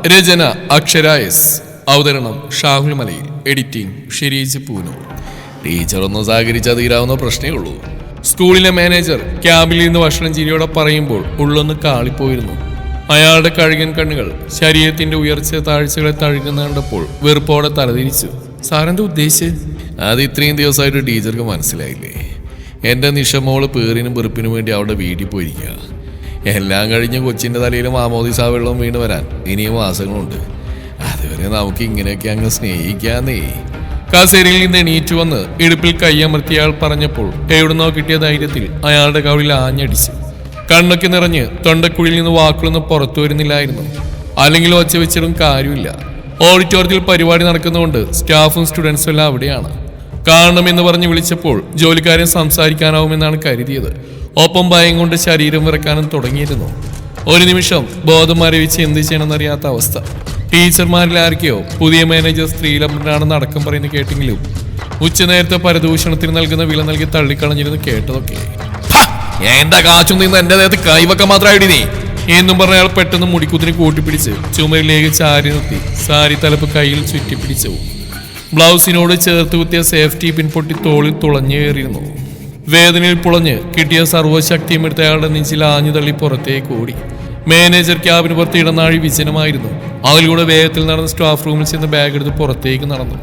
രചന അക്ഷര എസ്. അവതരണം ഷാഹുൽ മലയിൽ. എഡിറ്റിംഗ് ഷിരീജ് പൂനൂർ. ടീച്ചറൊന്നും സഹകരിച്ചാൽ തീരാവുന്ന പ്രശ്നമേ ഉള്ളൂ. സ്കൂളിലെ മാനേജർ ക്യാബിൽ നിന്ന് ഭക്ഷണം ചിരിയോടെ പറയുമ്പോൾ ഉള്ളൊന്ന് കാളിപ്പോയിരുന്നു. അയാളുടെ കഴുകൻ കണ്ണുകൾ ശരീരത്തിന്റെ ഉയർച്ച താഴ്ചകളെ തഴുകുന്ന കണ്ടപ്പോൾ വെറുപ്പോടെ തലതിരിച്ചു. സാറിന്റെ ഉദ്ദേശിച്ച് അത് ഇത്രയും ദിവസമായിട്ട് ടീച്ചർക്ക് മനസ്സിലായില്ലേ? എൻ്റെ നിഷമോള് പേറിനും വെറുപ്പിനും വേണ്ടി അവിടെ വീട്ടിൽ പോയിരിക്കുക. എല്ലാം കഴിഞ്ഞ് കൊച്ചിൻ്റെ തലയിൽ മാമോദിസ വെള്ളം വീണ് വരാൻ ഇനിയും മാസങ്ങളുണ്ട്. അതുവരെ നമുക്ക് ഇങ്ങനെയൊക്കെ അങ്ങ് സ്നേഹിക്കാന്നേ. കസേരയിൽ നിന്ന് എണീറ്റു വന്ന് ഇടുപ്പിൽ കയ്യമർത്തിയ ആൾ പറഞ്ഞപ്പോൾ എവിടുന്നോ കിട്ടിയ ധൈര്യത്തിൽ അയാളുടെ കവിളിൽ ആഞ്ഞടിച്ചു. കണ്ണൊക്കെ നിറഞ്ഞ് തൊണ്ടക്കുഴിയിൽ നിന്ന് വാക്കുകളൊന്നും പുറത്തു വരുന്നില്ലായിരുന്നു. അല്ലെങ്കിൽ ഒച്ച വെച്ചിട്ടും കാര്യമില്ല. ഓഡിറ്റോറിയത്തിൽ പരിപാടി നടക്കുന്നതുകൊണ്ട് സ്റ്റാഫും സ്റ്റുഡൻസും എല്ലാം അവിടെയാണ്. കാണണമെന്ന് പറഞ്ഞ് വിളിച്ചപ്പോൾ ജോലിക്കാരൻ സംസാരിക്കാനാവുമെന്നാണ് കരുതിയത്. ഒപ്പം ഭയം കൊണ്ട് ശരീരം വിറക്കാനും തുടങ്ങിയിരുന്നു. ഒരു നിമിഷം ബോധം മരവിച്ച് എന്ത് ചെയ്യണമെന്നറിയാത്ത അവസ്ഥ. ടീച്ചർമാരിൽ ആർക്കെയോ പുതിയ മാനേജർ സ്ത്രീലംബനാണെന്ന് അടക്കം പറയുന്നത് കേട്ടെങ്കിലും ഉച്ചനേരത്തെ പരദൂഷണത്തിന് നൽകുന്ന വില നൽകി തള്ളിക്കളഞ്ഞിരുന്നു കേട്ടതൊക്കെ. എന്താ കാച്ചും നിന്ന് എന്റെ നേരത്തെ കൈവക്ക മാത്രമായിട്ട് നീ എന്നും പറഞ്ഞ അയാൾ പെട്ടെന്ന് മുടിക്കുത്തിനെ കൂട്ടിപ്പിടിച്ച് ചുമരിലേക്ക് ചാരി നിർത്തി സാരി തലപ്പ് കയ്യിൽ ചുറ്റിപ്പിടിച്ചു. ബ്ലൗസിനോട് ചേർത്ത് കുത്തിയ സേഫ്റ്റി പിൻപൊട്ടി തോളിൽ തുളഞ്ഞു കയറിയിരുന്നു. വേദനയിൽ പുളഞ്ഞ് കിട്ടിയ സർവ്വശക്തിയും എടുത്ത് അയാളുടെ നെഞ്ചിൽ ആഞ്ഞു തള്ളി പുറത്തേക്ക് ഓടി. മാനേജർ ക്യാബിന് പുറത്ത് ഇടനാഴി വിജനമായിരുന്നു. അതിലൂടെ വേഗത്തിൽ നടന്ന് സ്റ്റാഫ് റൂമിൽ ചെന്ന് ബാഗ് എടുത്ത് പുറത്തേക്ക് നടന്നു.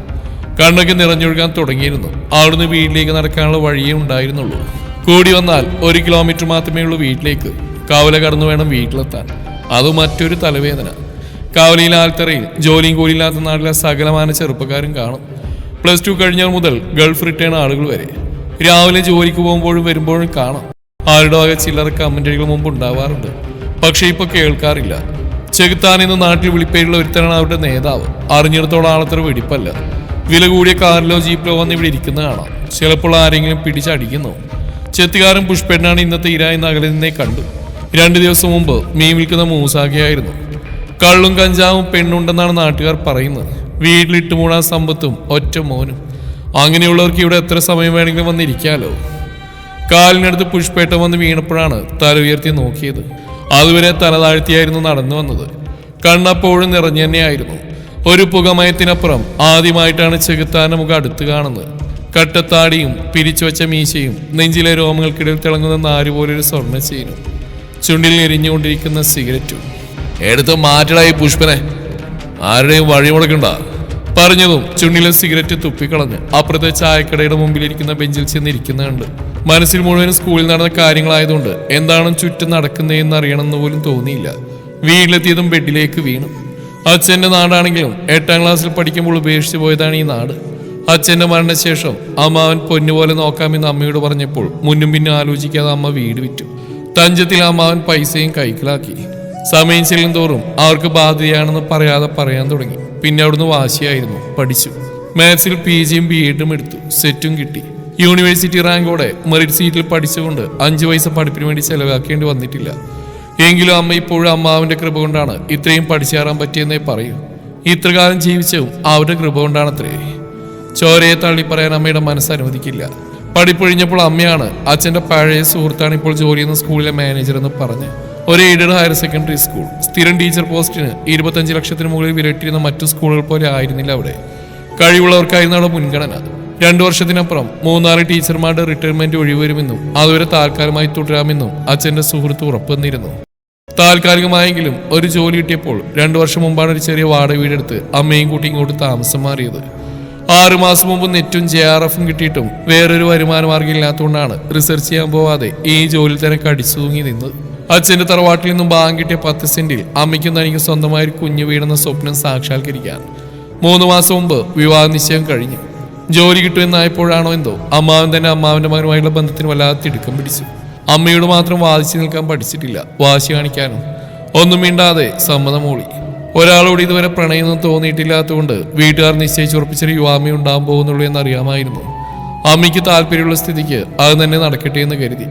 കണ്ണൊക്കെ നിറഞ്ഞൊഴുകാൻ തുടങ്ങിയിരുന്നു. അവിടുന്ന് വീട്ടിലേക്ക് നടക്കാനുള്ള വഴിയേ ഉണ്ടായിരുന്നുള്ളൂ. കൂടി വന്നാൽ 1 കിലോമീറ്റർ മാത്രമേ ഉള്ളൂ വീട്ടിലേക്ക്. കവല കടന്നു വേണം വീട്ടിലെത്താൻ. അത് മറ്റൊരു തലവേദന. കവലയിൽ ആൽത്തറയിൽ ജോലിയും കൂലിയില്ലാത്ത നാട്ടിലെ സകലമാന ചെറുപ്പക്കാരും കാണും. +2 കഴിഞ്ഞവർ മുതൽ ഗൾഫ് റിട്ടേൺ ആളുകൾ വരെ. രാവിലെ ജോലിക്ക് പോകുമ്പോഴും വരുമ്പോഴും കാണാം. ആരുടെ വക ചില്ലറ കമന്റുകൾ മുമ്പ് ഉണ്ടാവാറുണ്ട്. പക്ഷെ ഇപ്പൊ കേൾക്കാറില്ല. ചെകുത്താനെന്ന് നാട്ടിൽ വിളിപ്പേരുള്ള ഒരുത്തനാണ് അവരുടെ നേതാവ്. അറിഞ്ഞിടത്തോളം ആളത്ര വെടിപ്പല്ല. വില കൂടിയ കാറിലോ ജീപ്പിലോ വന്ന് ഇവിടെ ഇരിക്കുന്ന കാണാം. ചിലപ്പോൾ ആരെങ്കിലും പിടിച്ചടിക്കുന്നു. ചെത്തുകാരൻ പുഷ്പേട്ടനാണ് ഇന്നത്തെ ഇരായി നഗരിൽ നിന്നേ കണ്ടു. 2 ദിവസം മുമ്പ് മീൻ വിൽക്കുന്ന മൂസാഖയായിരുന്നു. കള്ളും കഞ്ചാവും പെണ്ണുണ്ടെന്നാണ് നാട്ടുകാർ പറയുന്നത്. വീട്ടിലിട്ട് മൂടാൻ സമ്പത്തും ഒറ്റ മോനും. അങ്ങനെയുള്ളവർക്ക് ഇവിടെ എത്ര സമയം വേണമെങ്കിലും വന്നിരിക്കാലോ. കാലിനടുത്ത് പുഷ്പേട്ടം വന്ന് വീണപ്പോഴാണ് തല ഉയർത്തി നോക്കിയത്. അതുവരെ തല താഴ്ത്തിയായിരുന്നു നടന്നു വന്നത്. കണ്ണപ്പോഴും നിറഞ്ഞു തന്നെയായിരുന്നു. ഒരു പുകമയത്തിനപ്പുറം ആദ്യമായിട്ടാണ് ചെകുത്താന്റെ മുഖം അടുത്ത് കാണുന്നത്. കട്ടത്താടിയും പിരിച്ചുവച്ച മീശയും നെഞ്ചിലെ രോമങ്ങൾക്കിടയിൽ തിളങ്ങുന്ന നാരുപോലൊരു സ്വർണ്ണ ചെയിനും ചുണ്ടിൽ എരിഞ്ഞുകൊണ്ടിരിക്കുന്ന സിഗരറ്റും. എടുത്ത് മാറ്റടായി പുഷ്പനെ, ആരുടെയും വഴി മുടക്കണ്ട പറഞ്ഞതും ചുണ്ടിലെ സിഗരറ്റ് തുപ്പിക്കളഞ്ഞ് അപ്പുറത്തെ ചായക്കടയുടെ മുമ്പിലിരിക്കുന്ന ബെഞ്ചിൽ ചെന്നിരിക്കുന്ന കണ്ട് മനസ്സിൽ മുഴുവൻ സ്കൂളിൽ നടന്ന കാര്യങ്ങളായതുകൊണ്ട് എന്താണ് ചുറ്റും നടക്കുന്നതെന്ന് അറിയണമെന്ന് പോലും തോന്നിയില്ല. വീട്ടിലെത്തിയതും ബെഡിലേക്ക് വീണു. അച്ഛൻ്റെ നാടാണെങ്കിലും 8ാം ക്ലാസ്സിൽ പഠിക്കുമ്പോൾ ഉപേക്ഷിച്ചു പോയതാണ് ഈ നാട്. അച്ഛൻ്റെ മരണശേഷം അമ്മാവൻ പൊന്നുപോലെ നോക്കാമെന്ന് അമ്മയോട് പറഞ്ഞപ്പോൾ മുന്നും പിന്നും ആലോചിക്കാതെ അമ്മ വീട് വിറ്റു. തഞ്ചത്തിൽ അമ്മാവൻ പൈസയും കൈക്കലാക്കി. സമയം ചെല്ലും തോറും അവർക്ക് ബാധ്യതയാണെന്ന് പറയാതെ പറയാൻ തുടങ്ങി. പിന്നെ അവിടുന്ന് വാശിയായിരുന്നു. പഠിച്ചു. മാത്സിൽ PGയും BEഡും എടുത്തു. സെറ്റും കിട്ടി. യൂണിവേഴ്സിറ്റി റാങ്കോടെ മെറിറ്റ് സീറ്റിൽ പഠിച്ചുകൊണ്ട് 5 പൈസ പഠിപ്പിന് വേണ്ടി ചെലവാക്കേണ്ടി വന്നിട്ടില്ല. എങ്കിലും അമ്മ ഇപ്പോഴും അമ്മാവിന്റെ കൃപ കൊണ്ടാണ് ഇത്രയും പഠിച്ചേറാൻ പറ്റിയെന്നേ പറയൂ. ഇത്രകാലം ജീവിച്ചതും അവരുടെ കൃപ കൊണ്ടാണത്രേ. ചോരയെ തള്ളി പറയാൻ അമ്മയുടെ മനസ്സ് അനുവദിക്കില്ല. പഠിപ്പൊഴിഞ്ഞപ്പോൾ അമ്മയാണ് അച്ഛൻ്റെ പഴയ സുഹൃത്താണ് ഇപ്പോൾ ജോലി ചെയ്യുന്ന സ്കൂളിലെ മാനേജർ എന്ന് പറഞ്ഞ് ഒരു എയ്ഡഡ് ഹയർ സെക്കൻഡറി സ്കൂൾ. സ്ഥിരം ടീച്ചർ പോസ്റ്റിന് 25 ലക്ഷത്തിന് മുകളിൽ വിലയിട്ടിരുന്ന മറ്റു സ്കൂളുകൾ പോലെ ആയിരുന്നില്ല അവിടെ. കഴിവുള്ളവർക്കായിരുന്നു അവിടെ മുൻഗണന. 2 വർഷത്തിനപ്പുറം 3-4 ടീച്ചർമാരുടെ റിട്ടയർമെന്റ് ഒഴിവരുമെന്നും അതുവരെ താൽക്കാലികമായി തുടരാമെന്നും അച്ഛൻ്റെ സുഹൃത്ത് ഉറപ്പുവന്നിരുന്നു. താൽക്കാലികമായെങ്കിലും ഒരു ജോലി കിട്ടിയപ്പോൾ 2 വർഷം മുമ്പാണ് ഒരു ചെറിയ വാടക വീടെടുത്ത് അമ്മയും കൂട്ടി ഇങ്ങോട്ട് താമസം മാറിയത്. 6 മാസം മുമ്പ് നെറ്റും JRFും കിട്ടിയിട്ടും വേറൊരു വരുമാന മാർഗ്ഗം ഇല്ലാത്തതുകൊണ്ടാണ് റിസർച്ച് ചെയ്യാൻ പോവാതെ ഈ ജോലിയിൽ തന്നെ കടിച്ചു തൂങ്ങി നിന്നത്. അച്ഛൻ്റെ തറവാട്ടിൽ നിന്നും ഭാഗം കിട്ടിയ 10 സെന്റിൽ അമ്മയ്ക്കും തനിക്ക് സ്വന്തമായൊരു കുഞ്ഞു വീടെന്ന സ്വപ്നം സാക്ഷാത്കരിക്കാൻ 3 മാസം മുമ്പ് വിവാഹ നിശ്ചയം കഴിഞ്ഞു. ജോലി കിട്ടുമെന്നായപ്പോഴാണോ എന്തോ അമ്മാവൻ തന്നെ അമ്മാവന്റെ മകനുമായുള്ള ബന്ധത്തിന് വല്ലാതെ തിടുക്കം പിടിച്ചു. അമ്മയോട് മാത്രം വാദിച്ചു നിൽക്കാൻ പഠിച്ചിട്ടില്ല. വാശി കാണിക്കാനും ഒന്നും മിണ്ടാതെ സമ്മതം മൂളി. ഒരാളോട് ഇതുവരെ പ്രണയമൊന്നും തോന്നിയിട്ടില്ലാത്തതുകൊണ്ട് വീട്ടുകാർ നിശ്ചയിച്ചുറപ്പിച്ചൊരു യുവാമി ഉണ്ടാകാൻ പോകുന്നുള്ളൂ എന്നറിയാമായിരുന്നു. അമ്മയ്ക്ക് താല്പര്യമുള്ള സ്ഥിതിക്ക് അത് തന്നെ നടക്കട്ടെ എന്ന് കരുതി.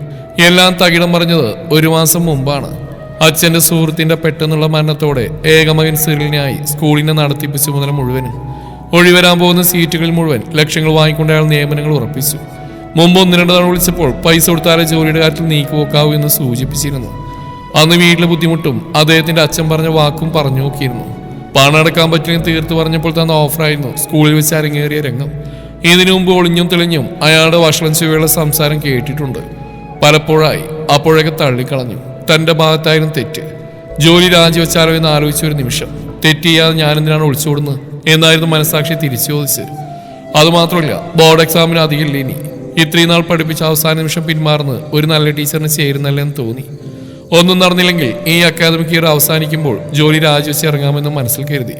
എല്ലാം തകിടം പറഞ്ഞത് 1 മാസം മുമ്പാണ്. അച്ഛൻ്റെ സുഹൃത്തിന്റെ പെട്ടെന്നുള്ള മരണത്തോടെ ഏകമകൻ സിറിലിനായി സ്കൂളിനെ നടത്തിപ്പ് ചുമതല മുഴുവനും. ഒഴിവരാൻ പോകുന്ന സീറ്റുകളിൽ മുഴുവൻ ലക്ഷങ്ങൾ വാങ്ങിക്കൊണ്ട് അയാൾ നിയമനങ്ങൾ ഉറപ്പിച്ചു. മുമ്പ് 1-2 തവണ വിളിച്ചപ്പോൾ പൈസ കൊടുത്താലേ ജോലിയുടെ കാര്യത്തിൽ നീക്കുപോക്കാവൂ എന്ന് സൂചിപ്പിച്ചിരുന്നു. അന്ന് വീട്ടിലെ ബുദ്ധിമുട്ടും അദ്ദേഹത്തിന്റെ അച്ഛൻ പറഞ്ഞ വാക്കും പറഞ്ഞു നോക്കിയിരുന്നു. പണം അടക്കാൻ പറ്റില്ലെന്ന് തീർത്ത് പറഞ്ഞപ്പോൾ തന്ന ഓഫറായിരുന്നു സ്കൂളിൽ വെച്ച് അരങ്ങേറിയ രംഗം. ഇതിനു മുമ്പ് ഒളിഞ്ഞും തെളിഞ്ഞും അയാളുടെ വഷളം ചുവയുള്ള സംസാരം കേട്ടിട്ടുണ്ട് പലപ്പോഴായി. അപ്പോഴൊക്കെ തള്ളിക്കളഞ്ഞു. തന്റെ ഭാഗത്തായിരുന്നു തെറ്റ്. ജോലി രാജിവെച്ചാലോ എന്ന് ആലോചിച്ച ഒരു നിമിഷം. തെറ്റ് ചെയ്യാതെ ഞാനെന്തിനാണ് ഒളിച്ചോടുന്നത് എന്നായിരുന്നു മനസാക്ഷി തിരിച്ചു ചോദിച്ചത്. അതുമാത്രമല്ല, ബോർഡ് എക്സാമിന് അധികമില്ല ഇനി. ഇത്രയും നാൾ പഠിപ്പിച്ച അവസാന നിമിഷം പിന്മാറുന്നത് ഒരു നല്ല ടീച്ചറിന് ചേരുന്നല്ലെന്ന് തോന്നി. ഒന്നും നടന്നില്ലെങ്കിൽ ഈ അക്കാദമിക് ഇയർ അവസാനിക്കുമ്പോൾ ജോലി രാജിവെച്ച് ഇറങ്ങാമെന്ന് മനസ്സിൽ കരുതി.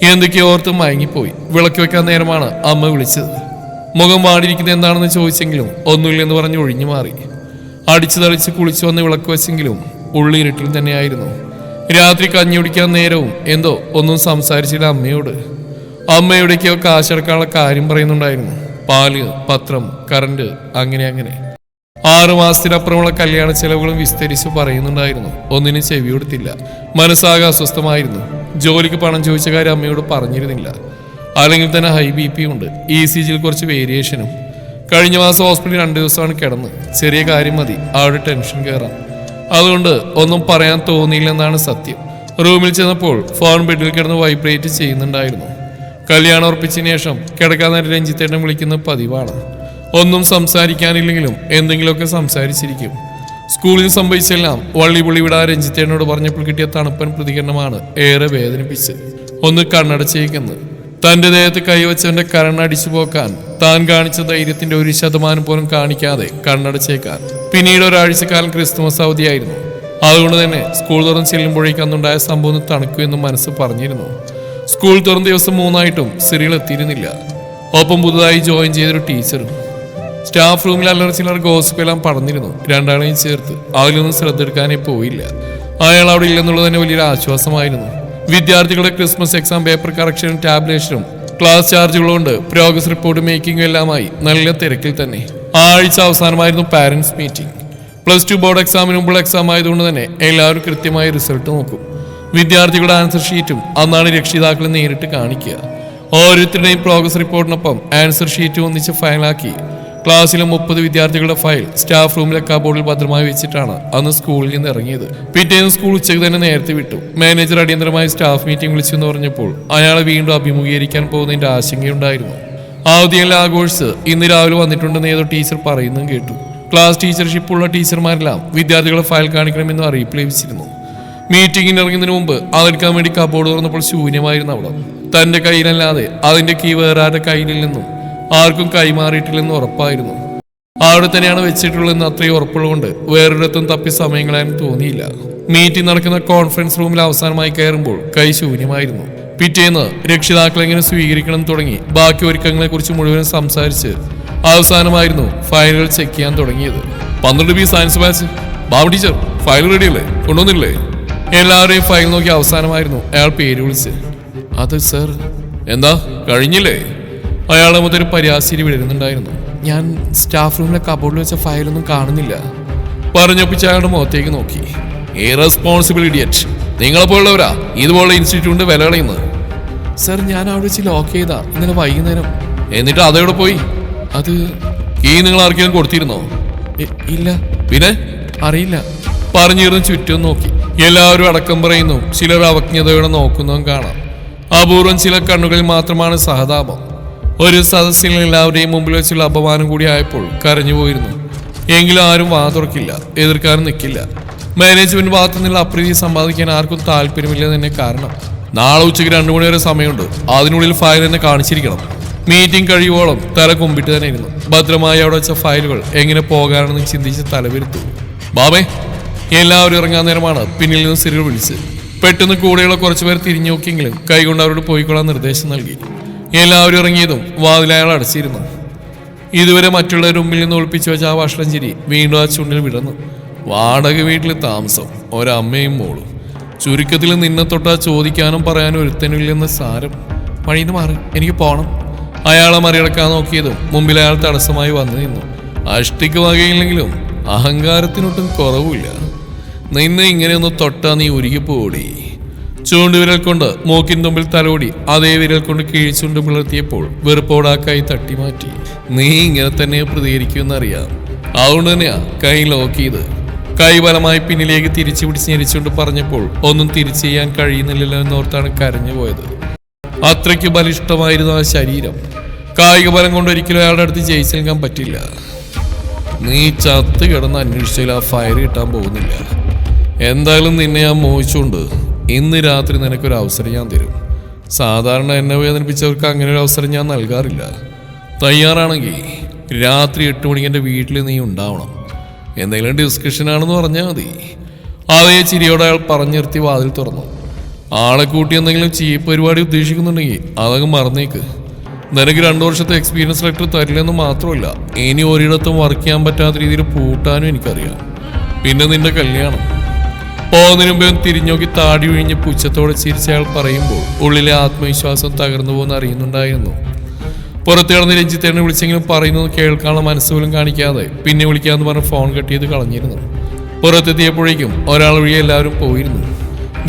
എന്തൊക്കെയോ ഓർത്ത് മയങ്ങിപ്പോയി. വിളക്ക് വെക്കാൻ നേരമാണ് അമ്മ വിളിച്ചത്. മുഖം വാടിയിരിക്കുന്നത് എന്താണെന്ന് ചോദിച്ചെങ്കിലും ഒന്നുമില്ലെന്ന് പറഞ്ഞ് ഒഴിഞ്ഞു മാറി. അടിച്ചു തളിച്ച് കുളിച്ചു വന്ന് വിളക്ക് വെച്ചെങ്കിലും ഉള്ളിരുട്ടിൽ തന്നെയായിരുന്നു. രാത്രി കഞ്ഞി കുടിക്കാൻ നേരവും എന്തോ ഒന്നും സംസാരിച്ചില്ല അമ്മയോട്. അമ്മയുടെക്കോ കാശടക്കാനുള്ള കാര്യം പറയുന്നുണ്ടായിരുന്നു. പാല്, പത്രം, കറണ്ട്, അങ്ങനെ 6 മാസത്തിനപ്പുറമുള്ള കല്യാണ ചെലവുകളും വിസ്തരിച്ച് പറയുന്നുണ്ടായിരുന്നു. ഒന്നിനും ചെവി കൊടുത്തില്ല. മനസ്സാകെ അസ്വസ്ഥമായിരുന്നു. ജോലിക്ക് പണം ചോദിച്ച കാര്യം അമ്മയോട് പറഞ്ഞിരുന്നില്ല. അല്ലെങ്കിൽ തന്നെ ഹൈ BP ഉണ്ട്. ECGയിൽ കുറച്ച് വേരിയേഷനും. കഴിഞ്ഞ മാസം ഹോസ്പിറ്റലിൽ 2 ദിവസമാണ് കിടന്ന്. ചെറിയ കാര്യം മതി അവിടെ ടെൻഷൻ കയറാം. അതുകൊണ്ട് ഒന്നും പറയാൻ തോന്നിയില്ലെന്നാണ് സത്യം. റൂമിൽ ചെന്നപ്പോൾ ഫോൺ ബെഡിൽ കിടന്ന് വൈബ്രേറ്റ് ചെയ്യുന്നുണ്ടായിരുന്നു. കല്യാണം ഉറപ്പിച്ചതിന് ശേഷം കിടക്കാൻ നേരം രഞ്ജിത്തേട്ടൻ വിളിക്കുന്ന പതിവാണ്. ഒന്നും സംസാരിക്കാനില്ലെങ്കിലും എന്തെങ്കിലുമൊക്കെ സംസാരിച്ചിരിക്കും. സ്കൂളിൽ സംഭവിച്ചെല്ലാം വള്ളി പുള്ളി വിടാൻ രഞ്ജിത്തേട്ടനോട് പറഞ്ഞപ്പോൾ കിട്ടിയ തണുപ്പൻ പ്രതികരണമാണ് ഏറെ വേദനിപ്പിച്ചത്. ഒന്ന് കണ്ണടച്ചേക്കെന്ന്. തന്റെ ദേഹത്ത് കൈവച്ചവന്റെ കരണ്ണടിച്ചു പോക്കാൻ താൻ കാണിച്ച ധൈര്യത്തിന്റെ 1% പോലും കാണിക്കാതെ കണ്ണടച്ചേക്കാൻ. പിന്നീട് ഒരാഴ്ചക്കാലം ക്രിസ്തുമസ് അവധിയായിരുന്നു. അതുകൊണ്ട് തന്നെ സ്കൂൾ തുറന്ന് ചെല്ലുമ്പോഴേക്ക് അന്നുണ്ടായ സംഭവം തണുക്കുമെന്ന് മനസ്സ് പറഞ്ഞിരുന്നു. സ്കൂൾ തുറന്ന ദിവസം 3 സിറികൾ എത്തിയിരുന്നില്ല. ഒപ്പം പുതുതായി ജോയിൻ ചെയ്തൊരു ടീച്ചറും. സ്റ്റാഫ് റൂമിൽ അല്ലറ ചിലർ ഗോസിപ്പെല്ലാം പടർന്നിരുന്നു. 2 ചേർത്ത്. അതിലൊന്നും ശ്രദ്ധ എടുക്കാനേ പോയില്ല. അയാൾ അവിടെ ഇല്ലെന്നുള്ളത് തന്നെ വലിയൊരു ആശ്വാസമായിരുന്നു. വിദ്യാർത്ഥികളുടെ ക്രിസ്മസ് എക്സാം പേപ്പർ കറക്ഷനും ടാബ്ലേഷനും ക്ലാസ് ചാർജുകളുണ്ട് പ്രോഗ്രസ് റിപ്പോർട്ട് മേക്കിംഗും എല്ലാമായി നല്ല തിരക്കിൽ തന്നെ. ആഴ്ച അവസാനമായിരുന്നു പാരന്റ്സ് മീറ്റിംഗ്. +2 ബോർഡ് എക്സാമിന് മുമ്പുള്ള എക്സാം ആയതുകൊണ്ട് തന്നെ എല്ലാവരും കൃത്യമായി റിസൾട്ട് നോക്കും. വിദ്യാർത്ഥികളുടെ ആൻസർ ഷീറ്റും അന്നാണ് രക്ഷിതാക്കൾ നേരിട്ട് കാണിക്കുക. ഓരോരുത്തരുടെയും പ്രോഗ്രസ് റിപ്പോർട്ടിനൊപ്പം ആൻസർ ഷീറ്റ് ഒന്നിച്ച് ഫയലാക്കി ക്ലാസ്സിലെ 30 വിദ്യാർത്ഥികളുടെ ഫയൽ സ്റ്റാഫ് റൂമിലെ കബോർഡിൽ ഭദ്രമായി വെച്ചിട്ടാണ് അന്ന് സ്കൂളിൽ നിന്ന് ഇറങ്ങിയത്. പിറ്റേന്ന് സ്കൂൾ ഉച്ചയ്ക്ക് തന്നെ നേരത്തെ വിട്ടു. മാനേജർ അടിയന്തരമായി സ്റ്റാഫ് മീറ്റിംഗ് വിളിച്ചെന്ന് പറഞ്ഞപ്പോൾ അയാളെ വീണ്ടും അഭിമുഖീകരിക്കാൻ പോകുന്നതിന്റെ ആശങ്കയുണ്ടായിരുന്നു. അവധിയെല്ലാം ആഘോഷിച്ച് ഇന്ന് രാവിലെ വന്നിട്ടുണ്ടെന്ന് ഏതോ ടീച്ചർ പറയുന്നതും കേട്ടു. ക്ലാസ് ടീച്ചർഷിപ്പുള്ള ടീച്ചർമാരെല്ലാം വിദ്യാർത്ഥികളെ ഫയൽ കാണിക്കണമെന്ന് അറിയിപ്പ് ലഭിച്ചിരുന്നു. മീറ്റിംഗിന് ഇറങ്ങുന്നതിന് മുമ്പ് അതെടുക്കാൻ വേണ്ടി കബോർഡ് തുറന്നപ്പോൾ ശൂന്യമായിരുന്നു അവിടെ. തന്റെ കയ്യിലല്ലാതെ അതിന്റെ കീ വേറെ ആരുടെ കയ്യിലില്ലെന്നും ആർക്കും കൈമാറിയിട്ടില്ലെന്ന് ഉറപ്പായിരുന്നു. അവിടെ തന്നെയാണ് വെച്ചിട്ടുള്ളതെന്ന് അത്രയും ഉറപ്പുള്ളതുകൊണ്ട് വേറൊരിടത്തും തപ്പി സമയങ്ങളായും തോന്നിയില്ല. മീറ്റിംഗ് നടക്കുന്ന കോൺഫറൻസ് റൂമിൽ അവസാനമായി കയറുമ്പോൾ കൈ ശൂന്യമായിരുന്നു. പിറ്റേന്ന് രക്ഷിതാക്കളെ എങ്ങനെ സ്വീകരിക്കണം തുടങ്ങി ബാക്കി ഒരുക്കങ്ങളെ കുറിച്ച് മുഴുവൻ സംസാരിച്ച് അവസാനമായിരുന്നു ഫയലുകൾ ചെക്ക് ചെയ്യാൻ തുടങ്ങിയത്. 12 science batch. Babu teacher file റെഡിയല്ലേ? കൊണ്ടുവന്നില്ലേ? എല്ലാവരെയും ഫയൽ നോക്കി അവസാനമായിരുന്നു അയാൾ പേര് വിളിച്ച്. അത് സർ. എന്താ കഴിഞ്ഞില്ലേ? അയാളെ മുതൽ പരിഹാസിരി വിടുന്നുണ്ടായിരുന്നു. ഞാൻ സ്റ്റാഫ് റൂമിലെ കബോർഡിൽ വെച്ച ഫയലൊന്നും കാണുന്നില്ല പറഞ്ഞൊപ്പിച്ച് അയാളുടെ മുഖത്തേക്ക് നോക്കി. Irresponsible idiot. നിങ്ങളെപ്പോലുള്ളവരാ ഇതുപോലുള്ള ഇൻസ്റ്റിറ്റ്യൂട്ടിന്റെ വില കളയുന്നത്. സർ, ഞാൻ അവിടെ വെച്ച് ലോക്ക് ചെയ്താ ഇന്നലെ വൈകുന്നേരം. എന്നിട്ട് അതോടെ പോയി? അത് കീ നിങ്ങൾ ആർക്കെങ്കിലും കൊടുത്തിരുന്നോ? ഇല്ല. പിന്നെ? അറിയില്ല പറഞ്ഞിരുന്നു. ചുറ്റും നോക്കി. എല്ലാവരും അടക്കം പറയുന്നു. ചിലർ അവജ്ഞതയോടെ നോക്കുന്നതും കാണാം. അപൂർവം ചില കണ്ണുകളിൽ മാത്രമാണ് സഹതാപം. ഒരു സദസ്സിൽ എല്ലാവരുടെയും മുമ്പിൽ വെച്ചുള്ള അപമാനം കൂടി ആയപ്പോൾ കരഞ്ഞുപോയിരുന്നു. എങ്കിലും ആരും വാ തുറക്കില്ല, എതിർക്കാനും നിൽക്കില്ല. മാനേജ്മെന്റ് ഭാഗത്തു നിന്നുള്ള അപ്രീതി സമ്പാദിക്കാൻ ആർക്കും താല്പര്യമില്ല തന്നെ. കാരണം നാളെ ഉച്ചയ്ക്ക് 2 മണി വരെ സമയമുണ്ട്. അതിനുള്ളിൽ ഫയൽ തന്നെ കാണിച്ചിരിക്കണം. മീറ്റിംഗ് കഴിയുവോളം തല കുമ്പിട്ട് തന്നെ ഇരുന്നു. ഭദ്രമായി അവിടെ വെച്ച ഫയലുകൾ എങ്ങനെ പോകാനെന്ന് ചിന്തിച്ച് തലവരുത്തു. ബാബേ, എല്ലാവരും ഇറങ്ങാൻ നേരമാണ് പിന്നിൽ നിന്ന് സിറികൾ വിളിച്ച്. പെട്ടെന്ന് കൂടെയുള്ള കുറച്ചുപേർ തിരിഞ്ഞു നോക്കിയെങ്കിലും കൈകൊണ്ട് അവരോട് പോയിക്കൊള്ളാൻ നിർദ്ദേശം നൽകി. എല്ലാവരും ഇറങ്ങിയതും വാതിലയാൾ അടച്ചിരുന്നു. ഇതുവരെ മറ്റുള്ളവരുടെ മുമ്പിൽ നിന്ന് ഒളിപ്പിച്ചു വെച്ച ആ വഷളം ചിരി വീണ്ടും ആ ചുണ്ടിൽ വിടർന്നു. വാടക വീട്ടിൽ താമസം, ഒരമ്മയും മോളും. ചുരുക്കത്തിൽ നിന്നെ തൊട്ടാ ചോദിക്കാനും പറയാനും ഒരുത്തനില്ലെന്ന് സാരം. വഴിന്ന് മാറി, എനിക്ക് പോണം. അയാളെ മറികടക്കാൻ നോക്കിയതും മുമ്പിൽ അയാൾ തടസ്സമായി വന്നു നിന്നു. അഷ്ടിക്ക് വകയില്ലെങ്കിലും അഹങ്കാരത്തിനൊട്ടും കുറവില്ല. നിന്നെ ഇങ്ങനെയൊന്ന് തൊട്ടാ നീ ഉരുകിപ്പോടി. ചൂണ്ടുവിരൽ കൊണ്ട് മൂക്കിൻ തുമ്പിൽ തലോടി അതേ വിരൽ കൊണ്ട് കീഴ്ചുണ്ട് പിളർത്തിയപ്പോൾ വെറുപ്പോടെ ആ കൈ തട്ടിമാറ്റി. നീ ഇങ്ങനെ തന്നെ പ്രതികരിക്കുമെന്നറിയാം, അതുകൊണ്ട് തന്നെയാ കൈ ലോക്ക് ചെയ്ത്. കൈബലമായി പിന്നിലേക്ക് തിരിച്ചു പിടിച്ച് ഞെരിച്ചുകൊണ്ട് പറഞ്ഞപ്പോൾ ഒന്നും തിരിച്ചു ചെയ്യാൻ കഴിയുന്നില്ലല്ലോ എന്നോർത്താണ് കരഞ്ഞു പോയത്. അത്രയ്ക്ക് ബലിഷ്ടമായിരുന്നു ആ ശരീരം. കായിക ബലം കൊണ്ട് ഒരിക്കലും അയാളുടെ അടുത്ത് ജയിച്ചു നിൽക്കാൻ പറ്റില്ല. നീ ചത്ത് കിടന്ന് അന്വേഷിച്ചാൽ ആ ഫയർ കിട്ടാൻ പോകുന്നില്ല. എന്തായാലും നിന്നെ ഞാൻ മോഹിച്ചുകൊണ്ട് ഇന്ന് രാത്രി നിനക്കൊരു അവസരം ഞാൻ തരും. സാധാരണ എന്നെ വേദനിപ്പിച്ചവർക്ക് അങ്ങനെ ഒരു അവസരം ഞാൻ നൽകാറില്ല. തയ്യാറാണെങ്കിൽ രാത്രി 8 മണിക്ക് എൻ്റെ വീട്ടിൽ നീ ഉണ്ടാവണം. എന്തെങ്കിലും ഡിസ്കഷനാണെന്ന് പറഞ്ഞാൽ മതി. അതേ ചിരിയോടെ അയാൾ പറഞ്ഞു നിർത്തി വാതിൽ തുറന്നു. ആളെ കൂട്ടി എന്തെങ്കിലും ചീപ്പ് പരിപാടി ഉദ്ദേശിക്കുന്നുണ്ടെങ്കിൽ അതങ്ങ് മറന്നേക്ക്. നിനക്ക് 2 വർഷത്തെ എക്സ്പീരിയൻസ് ലെറ്റർ തരില്ലെന്ന് മാത്രമല്ല, ഇനി ഒരിടത്തും വർക്ക് ചെയ്യാൻ പറ്റാത്ത രീതിയിൽ പൂട്ടാനും എനിക്കറിയാം. പിന്നെ നിന്റെ കല്യാണം. പോകുന്നതിന് മുമ്പേ തിരിഞ്ഞു നോക്കി താടി ഒഴിഞ്ഞ് പുച്ഛത്തോടെ ചിരിച്ച അയാൾ പറയുമ്പോൾ ഉള്ളിലെ ആത്മവിശ്വാസം തകർന്നു പോകുന്ന അറിയുന്നുണ്ടായിരുന്നു. പുറത്ത് കിടന്ന് രഞ്ജിത്തേനെ വിളിച്ചെങ്കിലും പറയുന്നത് കേൾക്കാനുള്ള മനസ്സുപോലും കാണിക്കാതെ പിന്നെ വിളിക്കാമെന്ന് പറഞ്ഞ് ഫോൺ കട്ട് ചെയ്ത് കളഞ്ഞിരുന്നു. പുറത്തെത്തിയപ്പോഴേക്കും ഒരാൾ വഴി എല്ലാവരും പോയിരുന്നു.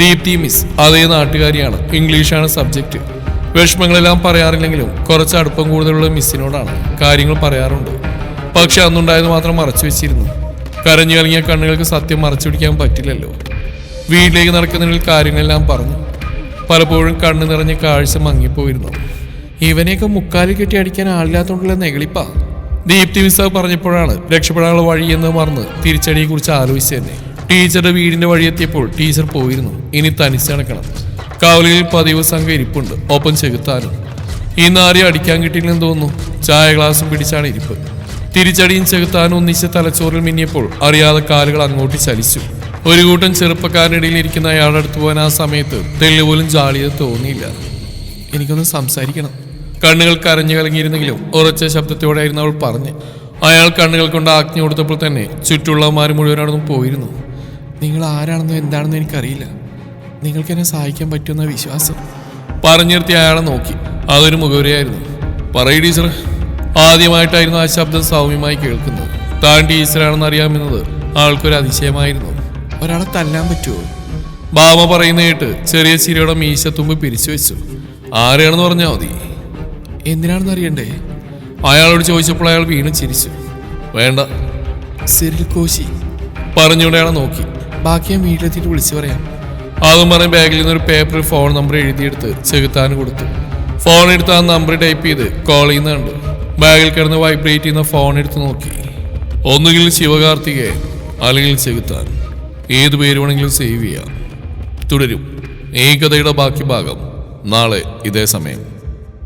ദീപ്തി മിസ് അതേ നാട്ടുകാരിയാണ്. ഇംഗ്ലീഷാണ് സബ്ജക്റ്റ്. വിഷമങ്ങളെല്ലാം പറയാറില്ലെങ്കിലും കുറച്ച് അടുപ്പം കൂടുതലുള്ള മിസ്സിനോടാണ് കാര്യങ്ങൾ പറയാറുണ്ട്. പക്ഷെ അന്നുണ്ടായത് മാത്രം മറച്ചു വെച്ചിരുന്നു. കരഞ്ഞു കലങ്ങിയ കണ്ണുകൾക്ക് സത്യം മറച്ചു പിടിക്കാൻ പറ്റില്ലല്ലോ. വീട്ടിലേക്ക് നടക്കുന്നതിൽ കാര്യങ്ങളെല്ലാം പറഞ്ഞു. പലപ്പോഴും കണ്ണു നിറഞ്ഞ കാഴ്ച മങ്ങിപ്പോയിരുന്നു. ഇവനെയൊക്കെ മുക്കാലിൽ കെട്ടി അടിക്കാൻ ആളില്ലാത്തോണ്ടുള്ള നെകളിപ്പാ. ദീപ്തി മിസ് പറഞ്ഞപ്പോഴാണ് രക്ഷപ്പെടാനുള്ള വഴിയെന്ന് മറന്ന് തിരിച്ചടിയെക്കുറിച്ച് ആലോചിച്ചു തന്നെ. ടീച്ചറുടെ വീടിന്റെ വഴിയെത്തിയപ്പോൾ ടീച്ചർ പോയിരുന്നു. ഇനി തനിച്ച് നടക്കണം. കവലയിൽ പതിവ് സംഘം ഇരിപ്പുണ്ട്, ഒപ്പം ചെകുത്താനും. ഇന്ന് ആരെയും അടിക്കാൻ കിട്ടിയില്ലെന്ന് തോന്നുന്നു. ചായ ഗ്ലാസും പിടിച്ചാണ് ഇരിപ്പ്. തിരിച്ചടിയും ചെകുത്താനും ഒന്നിച്ച് തലച്ചോറിൽ മിന്നിയപ്പോൾ അറിയാതെ കാലുകൾ അങ്ങോട്ട് ചലിച്ചു. ഒരു കൂട്ടം ചെറുപ്പക്കാരനിടയിൽ ഇരിക്കുന്ന അയാളുടെ അടുത്ത് പോകാൻ ആ സമയത്ത് തെല്ലുപോലും ജാളിയത് തോന്നിയില്ല. എനിക്കൊന്ന് സംസാരിക്കണം. കണ്ണുകൾ കരഞ്ഞു കലങ്ങിയിരുന്നെങ്കിലും ഉറച്ച ശബ്ദത്തോടെയായിരുന്നു അവൾ പറഞ്ഞ്. അയാൾ കണ്ണുകൾ കൊണ്ട് ആജ്ഞ കൊടുത്തപ്പോൾ തന്നെ ചുറ്റുള്ളവന്മാർ മുഴുവനാണെന്നും പോയിരുന്നു. നിങ്ങൾ ആരാണെന്നോ എന്താണെന്നോ എനിക്കറിയില്ല. നിങ്ങൾക്ക് എന്നെ സഹായിക്കാൻ പറ്റുമെന്ന വിശ്വാസം. പറഞ്ഞു നിർത്തി അയാളെ നോക്കി. അതൊരു മുഖവരയായിരുന്നു. പറയ് ടീച്ചർ. ആദ്യമായിട്ടായിരുന്നു ആ ശബ്ദം സൗമ്യമായി കേൾക്കുന്നത്. താൻ ടീച്ചറാണെന്ന് അറിയാമെന്നത് ആൾക്കൊരു അതിശയമായിരുന്നു. ഒരാളെ തല്ലാൻ പറ്റുമോ? ബാമ പറയുന്ന കേട്ട് ചെറിയ ചിരിയോടെ മീശത്തുമ്പ് പിരിച്ചു വെച്ചു. ആരെയാണെന്ന് പറഞ്ഞാൽ മതി. എന്തിനാണെന്ന് അറിയണ്ടേ? അയാളോട് ചോദിച്ചപ്പോൾ അയാൾ വീണ്ടും ചിരിച്ചു. വേണ്ട. സിറിൽ കോശി പറഞ്ഞുകൊണ്ട് അയാളെ നോക്കി. ബാക്കി ഞാൻ വീട്ടിലെത്തിയിട്ട് വിളിച്ചു പറയാം. അതും പറഞ്ഞ് ബാഗിൽ നിന്നൊരു പേപ്പറിൽ ഫോൺ നമ്പർ എഴുതിയെടുത്ത് ചെകുത്താന് കൊടുത്തു. ഫോൺ എടുത്ത് ആ നമ്പർ ടൈപ്പ് ചെയ്ത് കോൾ ചെയ്യുന്നുണ്ട്. ബാഗിൽ കിടന്ന് വൈബ്രേറ്റ് ചെയ്യുന്ന ഫോൺ എടുത്ത് നോക്കി. ഒന്നുകിൽ ശിവകാർത്തികേയൻ അല്ലെങ്കിൽ ചെകുത്താൻ. ഏത് പേര് വേണമെങ്കിലും സേവ് ചെയ്യാം. തുടരും ഈ കഥയുടെ ബാക്കി ഭാഗം നാളെ ഇതേ സമയം.